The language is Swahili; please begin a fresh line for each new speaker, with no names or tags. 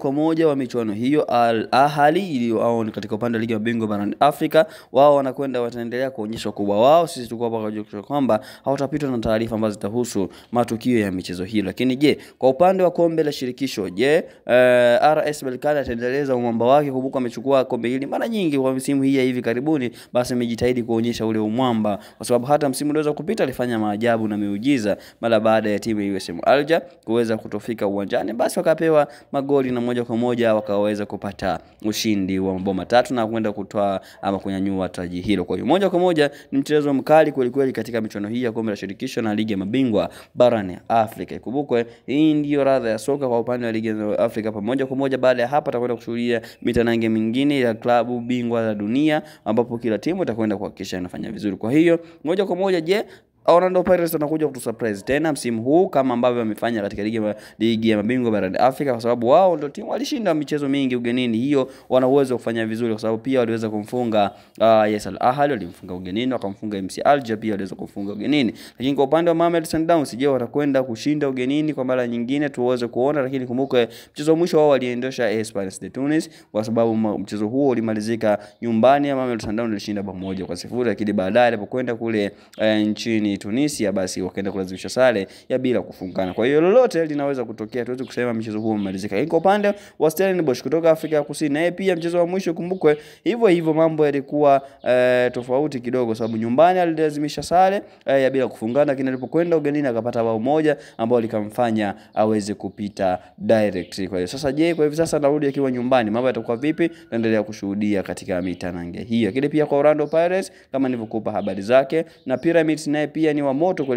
kwa moja wa michuano hiyo Al Ahly iliyo katika upande wa ligi ya mabingwa barani Afrika, wao wataendelea kuonyesha ukubwa wao. Sisi tuko hapa kwa kwamba hawatapitwa na taarifa ambazo zitahusu matukio ya michezo hii. Lakini je, kwa upande wa kombe la shirikisho, je, RS Berkane ataendeleza umwamba wake? Kumbuka amechukua kombe hili mara nyingi kwa msimu hii ya hivi karibuni, basi amejitahidi kuonyesha ule umwamba, kwa sababu hata msimu ulioweza kupita alifanya maajabu na miujiza mara baada ya timu ya USM Alger kuweza kutofika uwanjani, basi wakapewa magoli na moja kwa moja wakaweza kupata ushindi wa mabao matatu na kwenda kutoa ama kunyanyua taji hilo. Kwa hiyo moja kwa moja ni mchezo mkali kweli katika michuano hii ya kombe la shirikisho na ligi ya mabingwa barani Afrika. Ikumbukwe hii ndio radha ya soka kwa upande wa ligi ya Afrika. Pamoja kwa moja baada ya hapa tutakwenda kushuhudia mitanange mingine ya klabu bingwa za dunia, ambapo kila timu itakwenda kuhakikisha inafanya vizuri. Kwa hiyo moja kwa moja, je, Orlando Pirates wanakuja kutusurprise tena msimu huu kama ambavyo wamefanya katika ligi ya mabingwa barani Afrika, kwa sababu wao ndio timu walishinda michezo mingi ugenini. Hiyo wana uwezo wa kufanya vizuri, kwa sababu pia waliweza kumfunga Al Ahly, walimfunga ugenini, wakamfunga MC Alger, pia waliweza kumfunga ugenini. Lakini kwa upande wa Mamelodi Sundowns, je, watakwenda kushinda ugenini kwa mara nyingine? Tuweze kuona. Lakini kumbuka mchezo wa mwisho wao waliendosha Esperance de Tunis, kwa sababu mchezo huo ulimalizika nyumbani ya Mamelodi Sundowns ilishinda 1-0, lakini baadaye alipokwenda kule nchini Tunisia, basi wakaenda kulazimisha sare ya bila kufungana. Kwa hiyo lolote linaweza kutokea, tuweze kusema mchezo huo umemalizika. Kwa upande wa Stellenbosch kutoka Afrika ya Kusini, naye pia mchezo wa mwisho kumbukwe hivyo mambo yalikuwa tofauti kidogo, sababu nyumbani alilazimisha sare ya bila kufungana, lakini alipokwenda ugenini akapata bao moja ambao likamfanya aweze kupita direct. Kwa hiyo sasa, je, kwa hivi sasa anarudi akiwa nyumbani, mambo yatakuwa vipi? Tuendelea kushuhudia katika mitanange hiyo. Lakini pia kwa Orlando Pirates, kama nilivyokupa habari zake, na Pyramids naye pia ni wa moto kwa